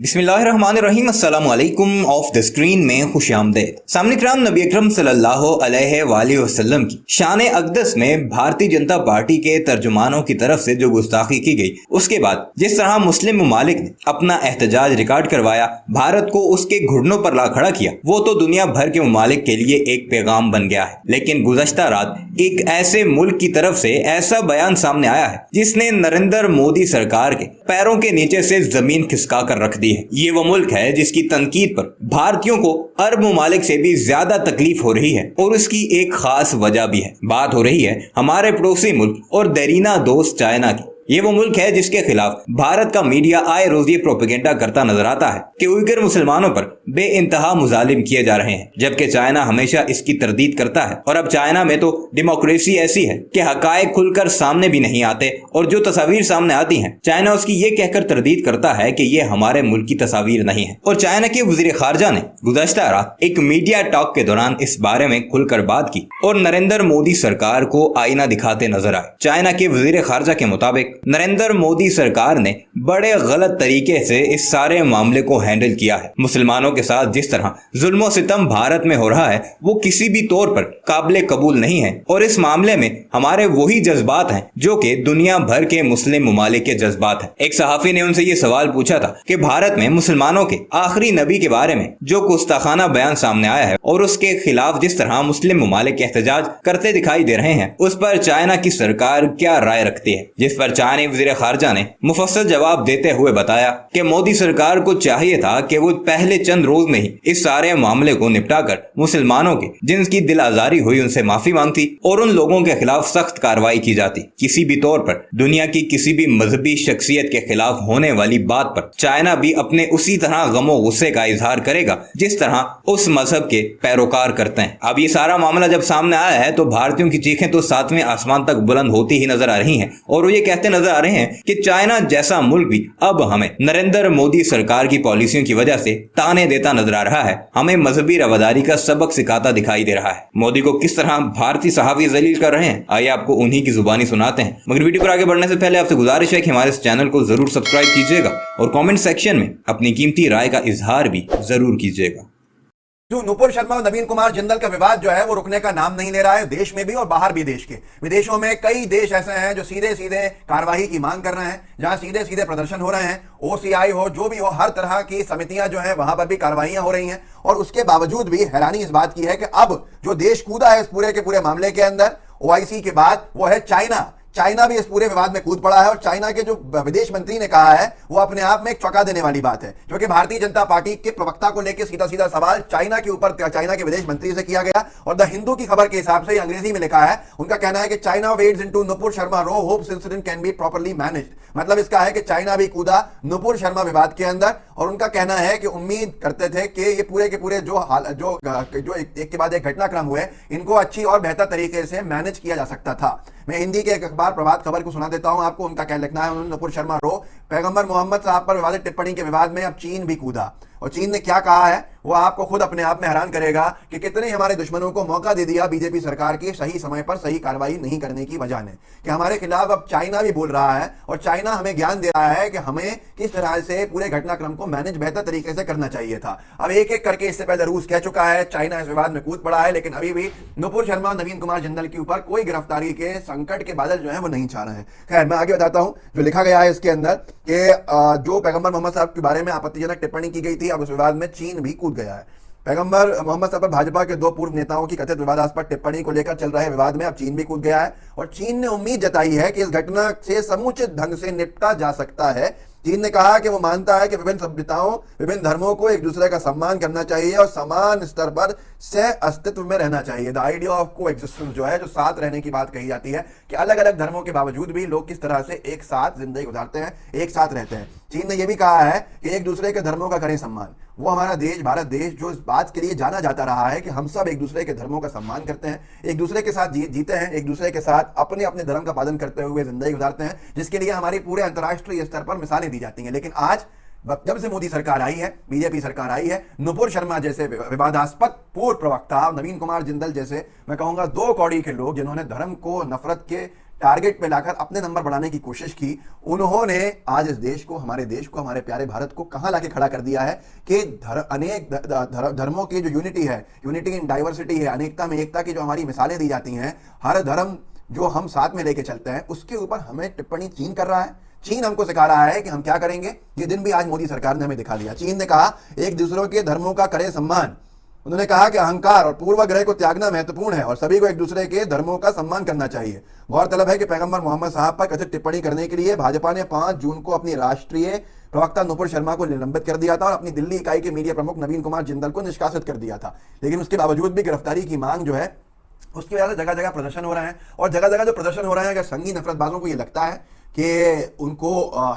बिस्मिल्लाहिर्रहमानिर्रहीम अस्सलाम वालेकुम। ऑफ द स्क्रीन में खुशामदीद। सामने कराम, नबी अकरम सल्लल्लाहु अलैहि वसल्लम की शान अक़दस में भारतीय जनता पार्टी के तर्जुमानों की तरफ से जो गुस्ताखी की गई, उसके बाद जिस तरह मुस्लिम ममालिक ने अपना एहतजाज रिकॉर्ड करवाया, भारत को उसके घुटनों पर ला खड़ा किया, वो तो दुनिया भर के ममालिक के लिए एक पैगाम बन गया है। लेकिन गुज़श्ता रात एक ऐसे मुल्क की तरफ से ऐसा बयान सामने आया है जिसने नरेंद्र मोदी सरकार के पैरों के नीचे से जमीन खिसका कर रख दी है। ये वो मुल्क है जिसकी तनकीद पर भारतीयों को अरब ममालिक से भी ज्यादा तकलीफ हो रही है, और उसकी एक खास वजह भी है। बात हो रही है हमारे पड़ोसी मुल्क और देरीना दोस्त चाइना की। ये वो मुल्क है जिसके खिलाफ भारत का मीडिया आए रोज ये प्रोपेगेंडा करता नजर आता है कि उइगर मुसलमानों पर बेइंतहा मुजालिम किए जा रहे हैं, जबकि चाइना हमेशा इसकी तरदीद करता है। और अब चाइना में तो डेमोक्रेसी ऐसी है कि हकायक खुलकर सामने भी नहीं आते, और जो तस्वीर सामने आती हैं चाइना उसकी ये कहकर तरदीद करता है कि ये हमारे मुल्क की तस्वीर नहीं है। और चाइना के वजीर खारजा ने गुज़श्ता रात एक मीडिया टॉक के दौरान इस बारे में खुलकर बात की और नरेंद्र मोदी सरकार को आईना दिखाते नजर आए। चाइना के वजीर खारजा के मुताबिक नरेंद्र मोदी सरकार ने बड़े गलत तरीके से इस सारे मामले को हैंडल किया है। मुसलमानों के साथ जिस तरह जुल्म और सितम भारत में हो रहा है वो किसी भी तौर पर काबिल कबूल नहीं है, और इस मामले में हमारे वही जज्बात हैं जो कि दुनिया भर के मुस्लिम ममालिक के जज्बात हैं। एक सहाफी ने उनसे ये सवाल पूछा था कि भारत में मुसलमानों के आखिरी नबी के बारे में जो गुस्ताखाना बयान सामने आया है और उसके खिलाफ जिस तरह मुस्लिम ममालिक एहतजाज करते दिखाई दे रहे हैं, उस पर चाइना की सरकार क्या राय रखती है। जिस पर चाइना वज़ीर खारजा ने मुफस्सल जवाब देते हुए बताया कि मोदी सरकार को चाहिए था कि वो पहले चंद रोज में ही इस सारे मामले को निपटाकर मुसलमानों के जिनकी दिल आजारी हुई उनसे माफी मांगती और उन लोगों के खिलाफ सख्त कार्रवाई की जाती। किसी भी तौर पर दुनिया की किसी भी मजहबी शख्सियत के खिलाफ होने वाली बात पर चाइना भी अपने उसी तरह गमो गुस्से का इजहार करेगा जिस तरह उस मजहब के पैरोकार करते हैं। अब ये सारा मामला जब सामने आया है तो भारतीयों की चीखें तो सातवें आसमान तक बुलंद होती ही नजर आ रही हैं, और वो ये कहते नजर आ रहे हैं कि चाइना जैसा मुल्क भी अब हमें नरेंद्र मोदी सरकार की पॉलिसियों की वजह से ताने देता नजर आ रहा है, हमें मजहबी रवादारी का सबक सिखाता दिखाई दे रहा है। मोदी को किस तरह भारतीय सहाफी जलील कर रहे हैं, आइए आपको उन्हीं की जुबानी सुनाते हैं। मगर वीडियो पर आगे बढ़ने से पहले आपसे गुजारिश है कि हमारे इस चैनल को जरूर सब्सक्राइब कीजिएगा और कमेंट सेक्शन में अपनी कीमती राय का इजहार भी जरूर कीजिएगा। जो नूपुर शर्मा और नवीन कुमार जिंदल का विवाद जो है वो रुकने का नाम नहीं ले रहा है, देश में भी और बाहर भी। देश के विदेशों में कई देश ऐसे हैं जो सीधे सीधे कार्रवाई की मांग कर रहे हैं, जहां सीधे सीधे प्रदर्शन हो रहे हैं। ओसीआई हो, जो भी हो, हर तरह की समितियां जो है वहां पर भी कार्रवाइयां हो रही हैं। और उसके बावजूद भी हैरानी इस बात की है कि अब जो देश कूदा है इस पूरे के पूरे मामले के अंदर ओआईसी के बाद, वो है चाइना। चाइना भी इस पूरे विवाद में कूद पड़ा है, और चाइना के जो विदेश मंत्री ने कहा है वो अपने आप में एक चौंका देने वाली बात है, जो कि भारतीय जनता पार्टी के प्रवक्ता को लेकर सीधा सीधा सवाल चाइना के ऊपर चाइना के विदेश मंत्री से किया गया। और द हिंदू की खबर के हिसाब से अंग्रेजी में लिखा है, उनका कहना है कि China wades into Nupur Sharma row, hopes incident can be properly managed. मतलब इसका है कि चाइना भी कूदा नुपुर शर्मा विवाद के अंदर, और उनका कहना है कि उम्मीद करते थे कि ये पूरे के पूरे जो एक के बाद एक घटनाक्रम हुए, इनको अच्छी और बेहतर तरीके से मैनेज किया जा सकता था। मैं हिंदी के एक अखबार प्रभात खबर को सुना देता हूं आपको। उनका क्या लिखना है, नुपुर शर्मा रो, पैगंबर मोहम्मद साहब पर विवादित टिप्पणी के विवाद में अब चीन भी कूदा। और चीन ने क्या कहा है वो आपको खुद अपने आप में हैरान करेगा कि कितने हमारे दुश्मनों को मौका दे दिया बीजेपी सरकार की सही समय पर सही कार्रवाई नहीं करने की वजह ने, कि हमारे खिलाफ अब चाइना भी बोल रहा है, और चाइना हमें ज्ञान दे रहा है कि हमें किस तरह से पूरे घटनाक्रम को मैनेज बेहतर तरीके से करना चाहिए था। अब एक एक करके इससे पहले रूस कह चुका है, चाइना इस विवाद में कूद पड़ा है, लेकिन अभी भी नुपुर शर्मा और नवीन कुमार जिंदल के ऊपर कोई गिरफ्तारी के संकट के बादल जो है वो नहीं छा रहे हैं। खैर, मैं आगे बताता हूं जो लिखा गया है इसके अंदर कि जो पैगंबर मोहम्मद साहब के बारे में आपत्तिजनक टिप्पणी की गई थी, अब उस विवाद में चीन भी कूद गया है। पैगंबर मोहम्मद साहब पर भाजपा के दो पूर्व नेताओं की कथित विवादास्पद टिप्पणी को लेकर चल रहे विवाद में अब चीन भी कूद गया है, और चीन ने उम्मीद जताई है कि इस घटना से समुचित ढंग से निपटा जा सकता है। चीन ने कहा कि वो मानता है कि विभिन्न सभ्यताओं, विभिन्न धर्मों को एक दूसरे का सम्मान करना चाहिए और समान स्तर पर सह अस्तित्व में रहना चाहिए। द आइडिया ऑफ को एक्जिस्टेंस जो है, जो साथ रहने की बात कही जाती है कि अलग अलग धर्मों के बावजूद भी लोग किस तरह से एक साथ जिंदगी गुजारते हैं, एक साथ रहते हैं। चीन ने यह भी कहा है कि एक दूसरे के धर्मों का करें सम्मान। वो हमारा देश, भारत देश, जो इस बात के लिए जाना जाता रहा है कि हम सब एक दूसरे के धर्मों का सम्मान करते हैं, एक दूसरे के साथ जीते हैं, एक दूसरे के साथ अपने अपने धर्म का पालन करते हुए जिंदगी गुजारते हैं, जिसके लिए हमारी पूरे अंतर्राष्ट्रीय स्तर पर मिसालें दी जाती हैं। लेकिन आज जब से मोदी सरकार आई है, बीजेपी सरकार आई है, नुपुर शर्मा जैसे विवादास्पद पूर्व प्रवक्ता, नवीन कुमार जिंदल जैसे मैं कहूंगा दो कौड़ी के लोग जिन्होंने धर्म को नफरत के टारगेट पे लाकर अपने नंबर बढ़ाने की कोशिश की। उन्होंने आज इस देश को, हमारे देश को, हमारे प्यारे भारत को कहां लाके खड़ा कर दिया है कि अनेक धर्मों की जो यूनिटी है, यूनिटी इन डाइवर्सिटी है, अनेकता में एकता की जो हमारी मिसालें दी जाती हैं, हर धर्म जो हम साथ में लेके चलते हैं, उसके ऊपर हमें टिप्पणी चीन कर रहा है। चीन हमको सिखा रहा है कि हम क्या करेंगे। ये दिन भी आज मोदी सरकार ने हमें दिखा दिया। चीन ने कहा एक दूसरों के धर्मों का करे सम्मान। उन्होंने कहा कि अहंकार और पूर्वाग्रह को त्यागना महत्वपूर्ण है और सभी को एक दूसरे के धर्मों का सम्मान करना चाहिए। गौरतलब है कि पैगंबर मोहम्मद साहब पर कथित टिप्पणी करने के लिए भाजपा ने 5 जून को अपनी राष्ट्रीय प्रवक्ता नुपुर शर्मा को निलंबित कर दिया था और अपनी दिल्ली इकाई के मीडिया प्रमुख नवीन कुमार जिंदल को निष्कासित कर दिया था। लेकिन उसके बावजूद भी गिरफ्तारी की मांग जो है, उसकी वजह से जगह जगह प्रदर्शन हो रहे हैं। और जगह जगह जो प्रदर्शन हो रहे हैं, अगर संगी नफरतबाजों को ये लगता है कि उनको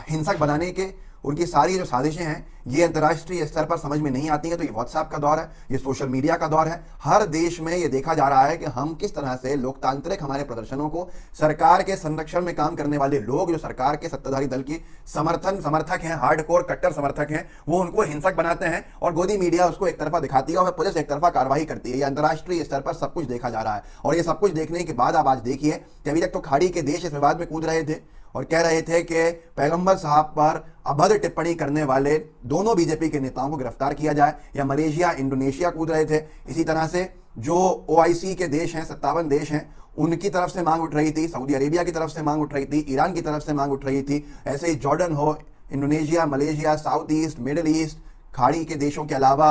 हिंसक बनाने के उनकी सारी जो साजिशें हैं ये अंतर्राष्ट्रीय स्तर पर समझ में नहीं आती हैं, तो ये व्हाट्सएप का दौर है, ये सोशल मीडिया का दौर है। हर देश में ये देखा जा रहा है कि हम किस तरह से लोकतांत्रिक हमारे प्रदर्शनों को सरकार के संरक्षण में काम करने वाले लोग, जो सरकार के सत्ताधारी दल की समर्थक हैं, हार्डकोर कट्टर समर्थक हैं, वो उनको हिंसक बनाते हैं और गोदी मीडिया उसको एक तरफा दिखाती है और पुलिस एक तरफा कार्रवाई करती है। ये अंतर्राष्ट्रीय स्तर पर सब कुछ देखा जा रहा है। और ये सब कुछ देखने के बाद आप आज देखिए कि अभी तक तो खाड़ी के देश इस विवाद में कूद रहे थे और कह रहे थे कि पैगंबर साहब पर अभद्र टिप्पणी करने वाले दोनों बीजेपी के नेताओं को गिरफ्तार किया जाए, या मलेशिया, इंडोनेशिया कूद रहे थे। इसी तरह से जो ओआईसी के देश हैं, 57 देश हैं, उनकी तरफ से मांग उठ रही थी, सऊदी अरेबिया की तरफ से मांग उठ रही थी, ईरान की तरफ से मांग उठ रही थी। ऐसे ही जॉर्डन हो, Indonesia, Malaysia, south east, middle east, खाड़ी के देशों के अलावा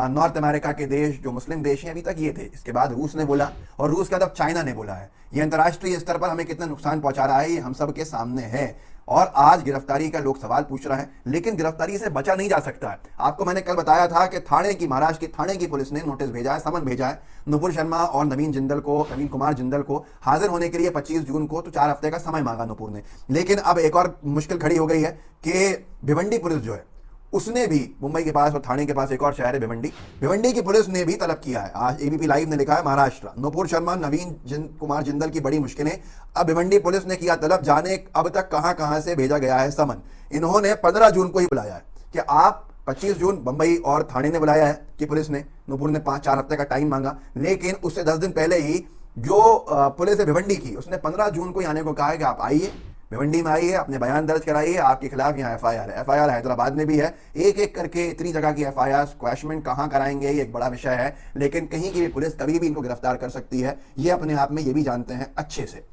नॉर्थ अमेरिका के देश जो मुस्लिम देश हैं अभी तक ये थे। इसके बाद रूस ने बोला और रूस के बाद चाइना ने बोला है। ये अंतर्राष्ट्रीय स्तर पर हमें कितना नुकसान पहुंचा रहा है ये हम सब के सामने है। और आज गिरफ्तारी का लोग सवाल पूछ रहे हैं, लेकिन गिरफ्तारी से बचा नहीं जा सकता है। आपको मैंने कल बताया था कि महाराष्ट्र की थाने की पुलिस ने नोटिस भेजा है, समन भेजा है नुपुर शर्मा और नवीन कुमार जिंदल को हाजिर होने के लिए 25 जून को, तो 4 हफ्ते का समय मांगा नुपुर ने। लेकिन अब एक और मुश्किल खड़ी हो गई है कि भिवंडी पुलिस जो है उसने भी, मुंबई के पास और थाने के पास एक और शहर है भिवंडी की पुलिस ने भी तलब किया है। आज एबीपी लाइव ने लिखा है महाराष्ट्र, नुपुर शर्मा, कुमार जिंदल की बड़ी मुश्किलें। अब भिवंडी पुलिस ने किया तलब, जाने अब तक कहां कहां से भेजा गया है समन। इन्होंने 15 जून को ही बुलाया है कि आप 25 जून बंबई और थाने ने बुलाया है कि पुलिस ने, नुपुर ने 5-4 हफ्ते का टाइम मांगा, लेकिन उससे 10 दिन पहले ही जो पुलिस है भिवंडी की, उसने 15 जून को आने को कहा है कि आप आइए, भिवंडी में आइए, अपने बयान दर्ज कराइए, आपके खिलाफ यहाँ एफआईआर है। एफआईआर हैदराबाद में भी है। एक एक करके इतनी जगह की एफआईआर स्क्वैशमेंट कहाँ कराएंगे ये एक बड़ा विषय है, लेकिन कहीं की भी पुलिस कभी भी इनको गिरफ्तार कर सकती है, ये अपने आप में ये भी जानते हैं अच्छे से।